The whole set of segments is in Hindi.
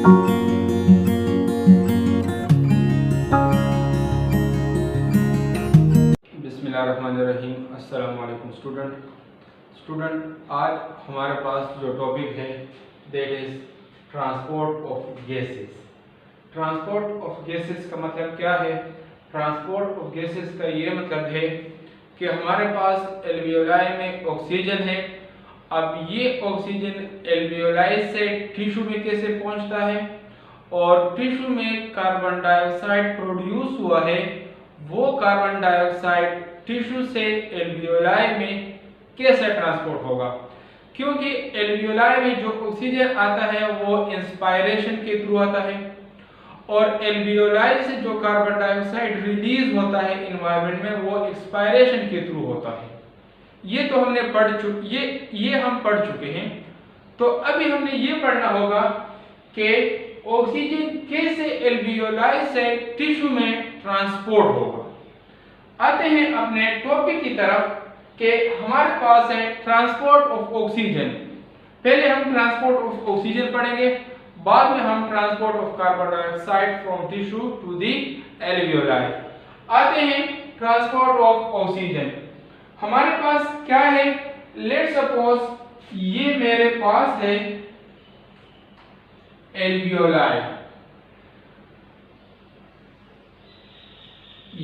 बिस्मिल्लाहिर्रहमानिर्रहीम। अस्सलाम वालेकुम स्टूडेंट, आज हमारे पास जो टॉपिक है that is transport of gases. Transport of gases का मतलब क्या है? ट्रांसपोर्ट ऑफ गैसेस का ये मतलब है कि हमारे पास एल्वियोलाई में ऑक्सीजन है। अब ये ऑक्सीजन एल्वियोलाई से टिश्यू में कैसे पहुंचता है और टिश्यू में कार्बन डाइऑक्साइड प्रोड्यूस हुआ है, वो कार्बन डाइऑक्साइड टिश्यू से एल्वियोलाई में कैसे ट्रांसपोर्ट होगा। क्योंकि एल्वियोलाई में जो ऑक्सीजन आता है वो इंस्पायरेशन के थ्रू आता है और एल्वियोलाई से जो कार्बन डाइऑक्साइड रिलीज होता है एनवायरनमेंट में वो एक्सपायरेशन के थ्रू होता है। ये तो हमने हम पढ़ चुके हैं। तो अभी हमने ये पढ़ना होगा कि ऑक्सीजन कैसे एल्वियोलाई से टिश्यू में ट्रांसपोर्ट होगा। आते हैं अपने टॉपिक की तरफ कि हमारे पास है ट्रांसपोर्ट ऑफ ऑक्सीजन। पहले हम ट्रांसपोर्ट ऑफ ऑक्सीजन पढ़ेंगे, बाद में हम transport of carbon dioxide from tissue to the alveoli. आते हैं ट्रांसपोर्ट ऑफ ऑक्सीजन। हमारे पास क्या है? लेट्स सपोज ये मेरे पास है एल्वियोलाई,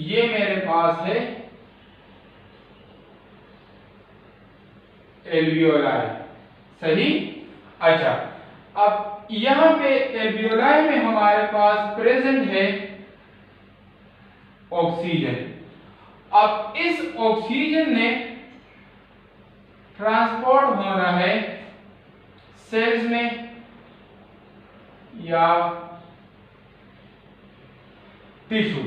ये मेरे पास है एल्वियोलाई, सही। अच्छा, अब यहां पे एल्वियोलाई में हमारे पास प्रेजेंट है ऑक्सीजन। अब इस ऑक्सीजन ने ट्रांसपोर्ट होना है सेल्स में या टिश्यू।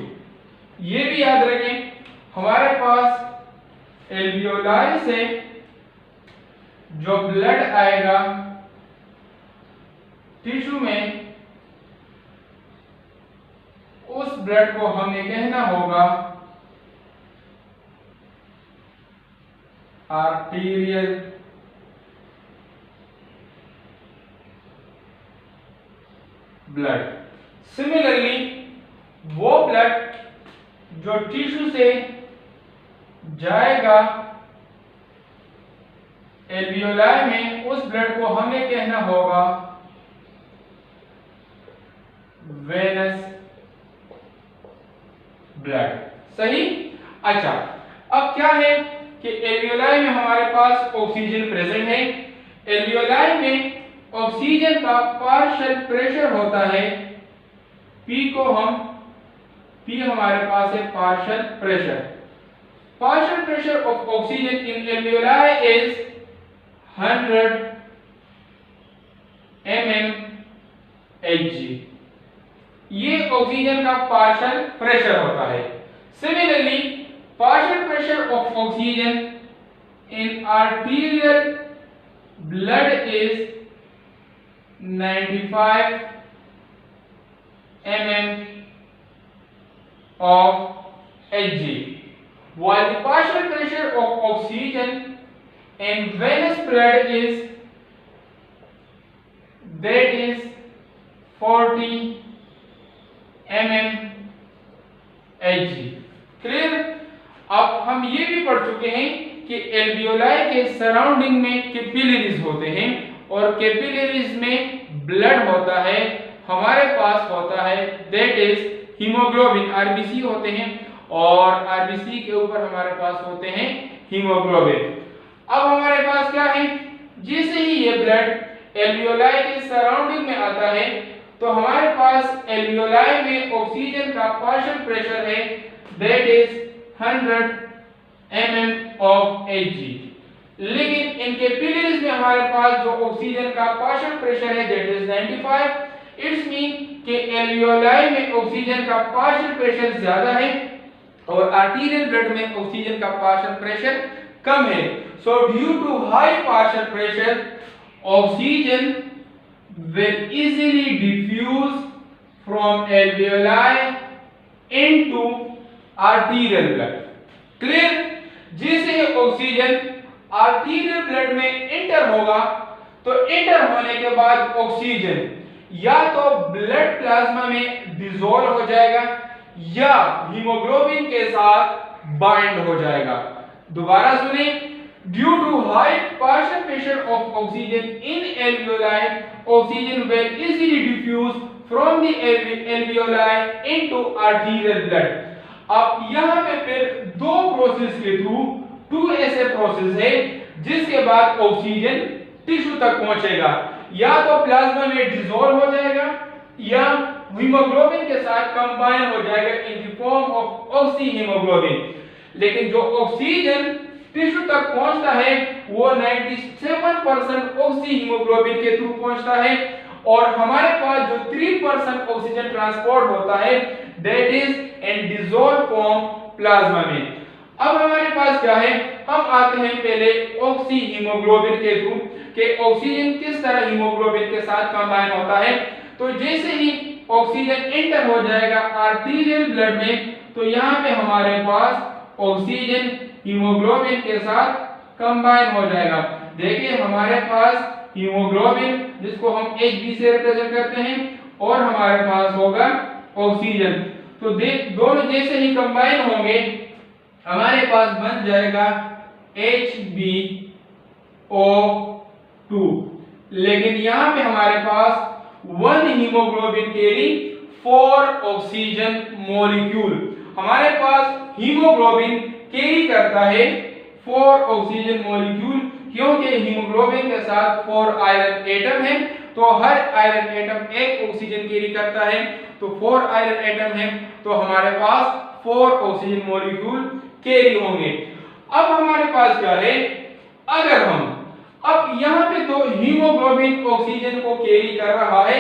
ये भी याद रखें, हमारे पास एल्वियोलाई से जो ब्लड आएगा टिश्यू में, उस ब्लड को हमें कहना होगा आर्टीरियल ब्लड। सिमिलरली वो ब्लड जो टिश्यू से जाएगा एल्वियोलाई में, उस ब्लड को हमें कहना होगा वेनस ब्लड, सही। अच्छा, अब क्या है कि एल्वियोलाई में हमारे पास ऑक्सीजन प्रेजेंट है। एल्वियोलाई में ऑक्सीजन का पार्शियल प्रेशर होता है P को P हमारे पास है partial pressure. Partial pressure of oxygen in alveoli is 100 mmHg। ये ऑक्सीजन का पार्शियल प्रेशर होता है। Similarly partial pressure of oxygen in arterial blood is 95 mm of Hg, while the partial pressure of oxygen in venous blood is 40 mm Hg। Clear? अब हम ये भी पढ़ चुके हैं कि एल्वियोलाई के सराउंडिंग में कैपिलरीज होते हैं और कैपिलरीज में ब्लड होता है, हमारे पास होता है दैट इज हीमोग्लोबिन, आरबीसी होते हैं और आरबीसी के ऊपर हमारे पास होते हैं हीमोग्लोबिन। अब हमारे पास क्या है? जैसे ही ये ब्लड एल्वियोलाई के सराउंडिंग में आता है तो हमारे पास एल्वियोलाई में ऑक्सीजन का पार्शियल प्रेशर है that is 100 mm of Hg। लेकिन इन कैपिलरीज में हमारे पास जो ऑक्सीजन का पार्शियल प्रेशर है दैट इज 95। इट्स मीन कि एल्वियोलाई में ऑक्सीजन का पार्शियल प्रेशर ज्यादा है और आर्टीरियल ब्लड में ऑक्सीजन का पार्शियल प्रेशर कम है। So due to high partial pressure oxygen will easily diffuse from alveoli into arterial blood। Clear? जैसे ऑक्सीजन आर्टीरियल ब्लड में इंटर होगा तो इंटर होने के बाद ऑक्सीजन या तो ब्लड प्लाज्मा में डिसॉल्व हो जाएगा या हीमोग्लोबिन के साथ बाइंड हो जाएगा। दोबारा सुने, due to high partial pressure of oxygen in alveoli, oxygen will easily diffuse from the alveoli into arterial blood. अब यहां पे फिर दो प्रोसेस के थ्रू, टू ऐसे प्रोसेस है जिसके बाद ऑक्सीजन टिश्यू तक पहुंचेगा, या तो प्लाज्मा में डिसॉल्व हो जाएगा या हीमोग्लोबिन के साथ कंबाइन हो जाएगा इन the form of oxy haemoglobin. लेकिन जो ऑक्सीजन टिश्यू तक पहुंचता है वो 97% ऑक्सी हीमोग्लोबिन के थ्रू पहुंचता है, और हमारे पास जो 3% ऑक्सीजन ट्रांसपोर्ट होता है that is in dissolve form plasma में। अब हमारे पास क्या है, हम आते हैं पहले ऑक्सी हीमोग्लोबिन के थ्रू कि ऑक्सीजन किस तरह हीमोग्लोबिन के साथ कंबाइन होता है। तो जैसे ही ऑक्सीजन एंटर हो जाएगा आर्टेरियल ब्लड में, तो यहाँ पे हमारे पास ऑक्सीजन हीमोग्लोबिन के साथ कंबाइन हो जाएगा। देखिए हमारे पास हीमोग्लोबिन जिसको हम Hb से रिप्रेजेंट करते हैं और हमारे पास होगा ऑक्सीजन। तो दोनों जैसे ही कंबाइन होंगे हमारे पास बन जाएगा HbO2। लेकिन यहाँ पे हमारे पास 1 हीमोग्लोबिन कैरी 4 ऑक्सीजन मॉलिक्यूल। हमारे पास हीमोग्लोबिन कैरी करता है 4 ऑक्सीजन मॉलिक्यूल, क्योंकि हीमोग्लोबिन के साथ 4 आयरन एटम है, तो हर आयरन एटम एक ऑक्सीजन कैरी करता है, तो 4 आयरन एटम है, तो हमारे पास 4 ऑक्सीजन मॉलिक्यूल कैरी होंगे। अब हमारे पास क्या है, अगर हम अब यहाँ पे तो हीमोग्लोबिन ऑक्सीजन को कैरी कर रहा है,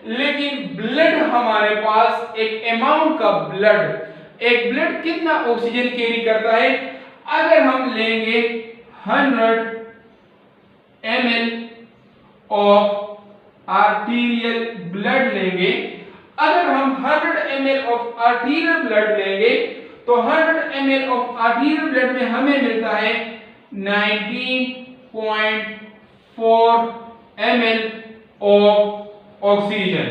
लेकिन ब्लड हमारे पास एक अमाउंट का एक ब्लड कितना ऑक्सीजन कैरी करता है। अगर हम लेंगे 100 ml ऑफ आर्टीरियल ब्लड लेंगे, अगर हम 100 ml ऑफ आर्टीरियल ब्लड लेंगे तो 100 ml ऑफ आर्टीरियल ब्लड में हमें मिलता है 19.4 ml ऑफ ऑक्सीजन।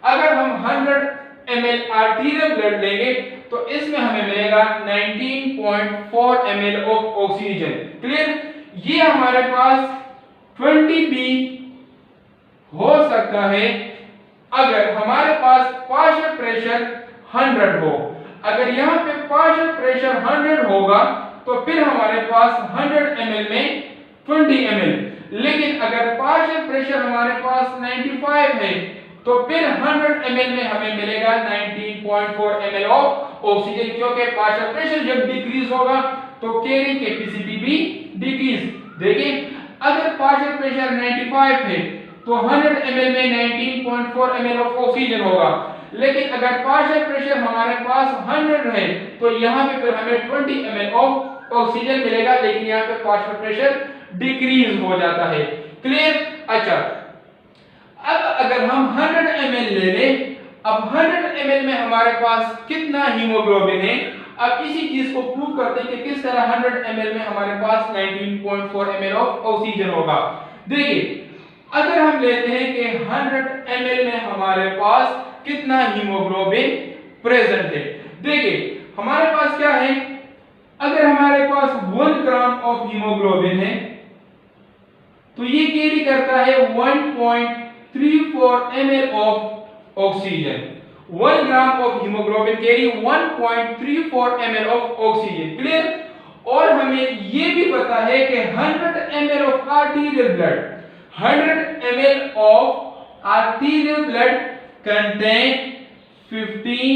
अगर हम 100 ml आर्टीरियल ब्लड लेंगे तो इसमें हमें मिलेगा 19.4 ml ऑफ ऑक्सीजन। क्लियर? ये हमारे पास 20B हो सकता है अगर हमारे पास पार्शियल प्रेशर 100 हो। अगर यहाँ पे पार्शियल प्रेशर 100 होगा तो फिर हमारे पास 100 ml में 20 ml, लेकिन अगर पार्शियल प्रेशर हमारे पास 95 है तो फिर 100 ml में हमें मिलेगा 19.4 ml ऑफ ऑक्सीजन, क्योंकि पार्शियल प्रेशर जब डिक्रीज होगा तो कैरिंग कैपेसिटी भी डिक्रीज। देखिए अगर पार्शियल प्रेशर 95 है तो 100 ml में 19.4 ml ऑफ ऑक्सीजन होगा, लेकिन अगर पार्शियल प्रेशर हमारे पास 100 है तो यहाँ पे फिर हमें 20 ml ऑफ ऑक्सीजन मिलेगा, लेकिन यहाँ पे पार्शियल प्रेशर डिक्रीज हो जाता है। क्लियर? अच्छा, अब अगर हम 100 ml ले लें, अब 100 ml में हमारे पास कितना हीमोग्लोबिन है, अब इसी चीज को प्रूव करते हैं कि किस तरह 100 ml में हमारे पास 19.4 ml ऑफ ऑक्सीजन होगा। देखिए अगर हम लेते हैं कि 100 ml में हमारे पास कितना हीमोग्लोबिन प्रेजेंट है। देखिए हमारे पास क्या है, अगर हमारे पास 1 ग्राम ऑफ हीमोग्लोबिन है तो ये कैरी करता है 1.34 ml of oxygen. 1 gram of haemoglobin carry 1.34 ml of oxygen. Clear? और हमें ये भी पता है कि 100 ml of arterial blood, 100 ml of arterial blood contain 15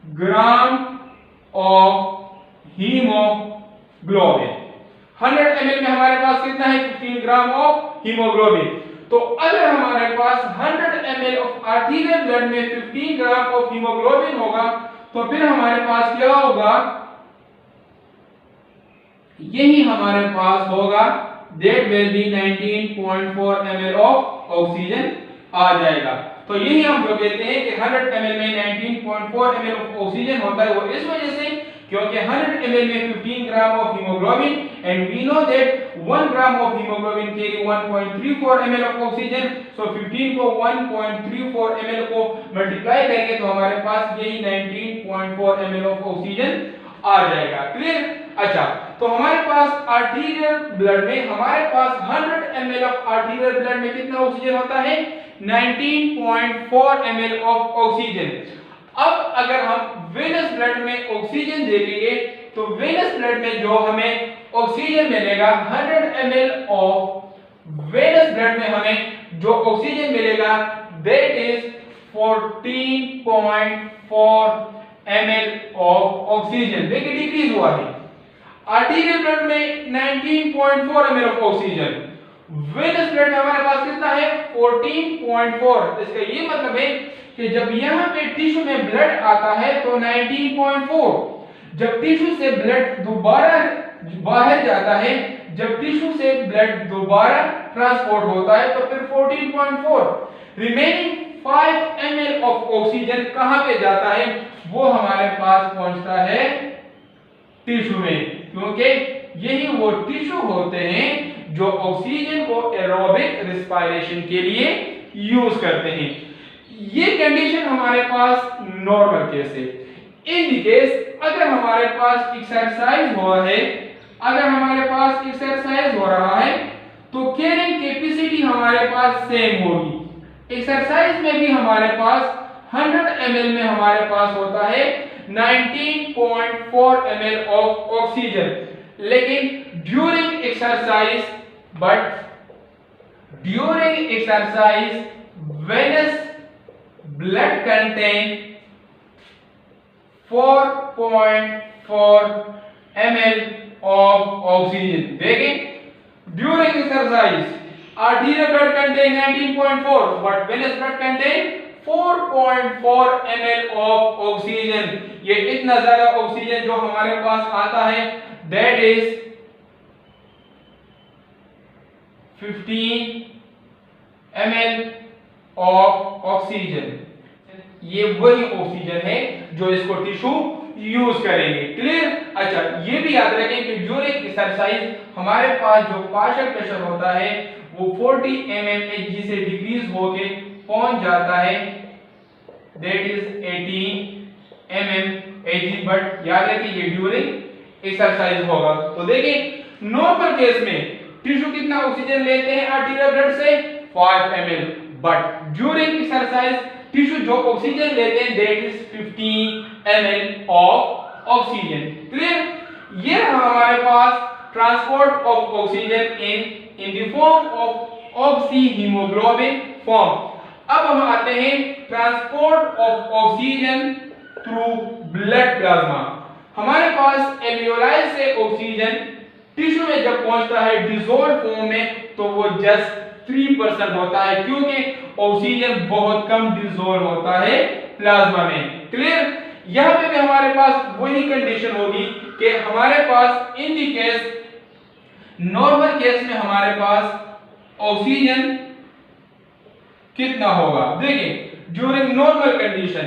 gram of haemoglobin. 100 ml में हमारे पास कितना है, 15 ग्राम ऑफ हीमोग्लोबिन। तो अगर हमारे पास 100 ml ऑफ आर्टेरियल ब्लड में 15 ग्राम ऑफ हीमोग्लोबिन होगा तो फिर हमारे पास क्या होगा, यही हमारे पास होगा that will be 19.4 ml of oxygen आ जाएगा। तो यही हम जो कहते हैं कि 100 ml में 19.4 ml ऑफ ऑक्सीजन होता है, वो इस वजह से क्योंकि 100 ml में 15 gram of haemoglobin and we know that 1 gram of haemoglobin carry 1.34 ml of oxygen. So 15 को 1.34 ml को मल्टीप्लाई करेंगे तो हमारे पास यही 19.4 ml ऑफ ऑक्सीजन आ जाएगा। क्लियर? अच्छा, तो हमारे पास आर्टीरियल ब्लड में हमारे पास 100 ml ऑफ आर्टीरियल ब्लड में कितना ऑक्सीजन होता है? 19.4 ml ऑफ ऑक्सीजन। अब अगर हम वेनस ब्लड में ऑक्सीजन देखेंगे तो वेनस ब्लड में जो हमें ऑक्सीजन मिलेगा 100 ml ऑफ वेनस ब्लड में हमें जो ऑक्सीजन मिलेगा that is 14.4 ml of oxygen. देखिए डिक्रीज हुआ है। आर्टीरियल ब्लड में 19.4 ml of oxygen, venous blood में हमारे पास कितना है? 14.4। इसका ये मतलब है कि जब यहाँ पे टिश्यू में ब्लड आता है तो 19.4, जब टिश्यू से ब्लड दोबारा बाहर जाता है, जब टिश्यू से ब्लड दोबारा ट्रांसपोर्ट होता है तो फिर 14.4। रिमेनिंग 5 ml ऑफ ऑक्सीजन कहां पे जाता है? वो हमारे पास पहुंचता है टिश्यू में, क्योंकि यही वो टिश्यू होते हैं जो ऑक्सीजन को एरोबिक रेस्पिरेशन के लिए यूज करते हैं। ये कंडीशन हमारे पास नॉर्मल केस है। इन द केस अगर हमारे पास एक्सरसाइज हो रहा है, अगर हमारे पास एक्सरसाइज हो रहा है तो कैरिंग कैपेसिटी हमारे पास सेम होगी। एक्सरसाइज में भी हमारे पास 100 ml में हमारे पास होता है 19.4 ml ऑफ ऑक्सीजन, लेकिन during exercise venous blood contain 4.4 ml of oxygen। देखिए during exercise arterial blood contain 19.4 but venous blood contain 4.4 ml of oxygen। ये इतना ज्यादा ऑक्सीजन जो हमारे पास आता है that is 15 ml of oxygen. ये वही ऑक्सीजन है जो इसको टिश्यू यूज करेंगे। क्लियर? अच्छा, ये भी याद रखें कि ड्यूरिंग एक्सरसाइज हमारे पास जो पार्शियल प्रेशर होता है वो 40 mmHg से डिक्रीज होके पहुंच जाता है दैट इज 18 mmHg, बट याद रखिए ये ड्यूरिंग एक्सरसाइज होगा। तो देखिए नॉर्मल केस में टिश्यू कितना ऑक्सीजन लेते हैं आर्टीरियल ब्लड से? 5 ml, but during exercise tissue जो ऑक्सीजन लेते हैं that is 15 ml of oxygen. Clear? ये हमारे पास transport of oxygen in the form of oxyhaemoglobin form. अब हम आते हैं transport of oxygen through blood plasma. हमारे पास एल्वियोलाई से ऑक्सीजन टिश्यू में जब पहुंचता है डिसॉल्व फॉर्म में तो वो जस्ट 3% होता है, क्योंकि ऑक्सीजन बहुत कम डिसॉल्व होता है प्लाज्मा में। क्लियर? यहां पे भी हमारे पास वही कंडीशन होगी कि हमारे पास इन दी केस नॉर्मल केस में हमारे पास ऑक्सीजन कितना होगा? देखिए ड्यूरिंग नॉर्मल कंडीशन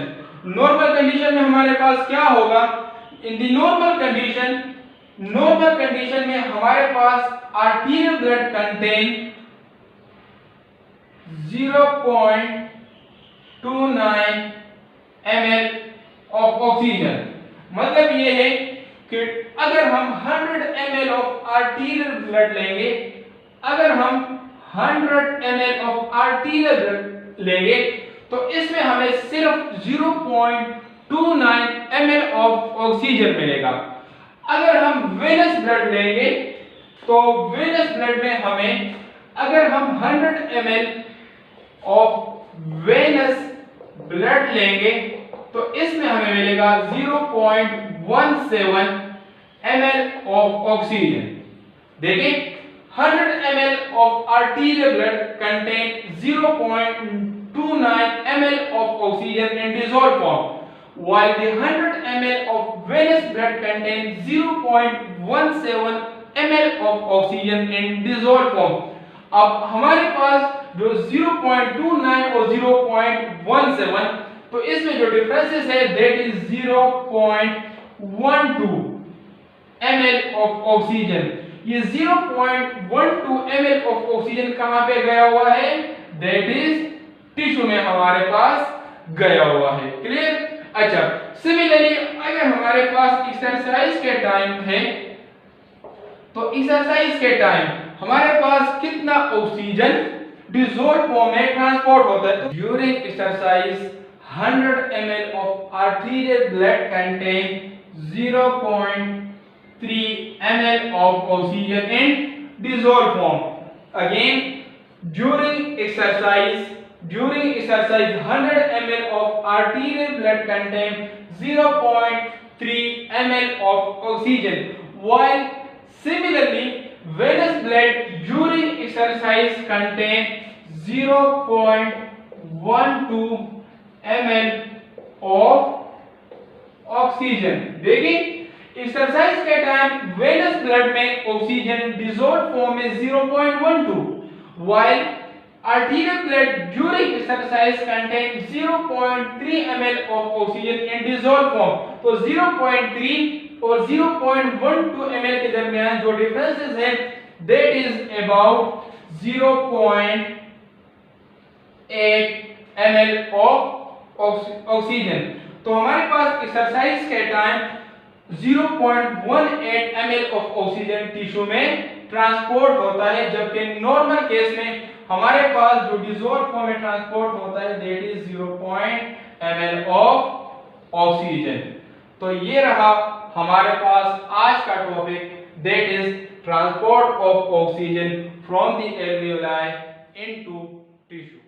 में हमारे पास क्या होगा? इन द नॉर्मल कंडीशन में हमारे पास arterial blood contain 0.29 ml of oxygen. मतलब ये है कि अगर हम 100 ml ऑफ आर्टीरियल ब्लड लेंगे, तो इसमें हमें सिर्फ 0.29 ml ऑफ ऑक्सीजन मिलेगा। अगर हम वेनस ब्लड लेंगे तो वेनस ब्लड में हमें अगर हम 100 ml ऑफ वेनस ब्लड लेंगे तो इसमें हमें मिलेगा 0.17 ml ऑफ ऑक्सीजन। देखिए 100 ml of arterial blood contain 0.29 ml of oxygen in dissolved form, while the 100 ml of venous blood contain 0.17 ml of oxygen in dissolved form। अब हमारे पास जो 0.29 और 0.17 तो इसमें जो डिफरेंसेस है that is 0.17 ml of oxygen. ये 0.12 ml ऑफ ऑक्सीजन कहां पे गया हुआ है? दैट इज टिश्यू में हमारे पास गया हुआ है। क्लियर? अच्छा, सिमिलरली अगर हमारे पास एक्सरसाइज के टाइम है तो एक्सरसाइज के टाइम हमारे पास कितना ऑक्सीजन डिसॉल्व फॉर्म में ट्रांसपोर्ट होता है? तो during exercise 100 ml of arterial blood contain 0.3 ml of oxygen in dissolved form. Again, during exercise 100 ml of arterial blood contain 0.3 ml of oxygen, while similarly venous blood during exercise contain 0.12 ml of oxygen. देखिए, एक्सरसाइज के टाइम वेनस ब्लड में ऑक्सीजन डिसॉल्व फॉर्म में 0.12, while arterial blood during exercise contain 0.3 ml of oxygen in dissolved form। तो 0.3 और 0.12 ml के दरमियान जो डिफरेंसेस है that is about 0.8 ml of oxygen. तो हमारे पास एक्सरसाइज के time 0.18 ml of oxygen tissue में ट्रांसपोर्ट होता है, जबकि नॉर्मल केस में हमारे पास जो डिसॉल्व फॉर्म में ट्रांसपोर्ट होता है that is 0.0 ml of oxygen. तो ये रहा हमारे पास आज का topic that is transport of oxygen from the alveoli into tissue.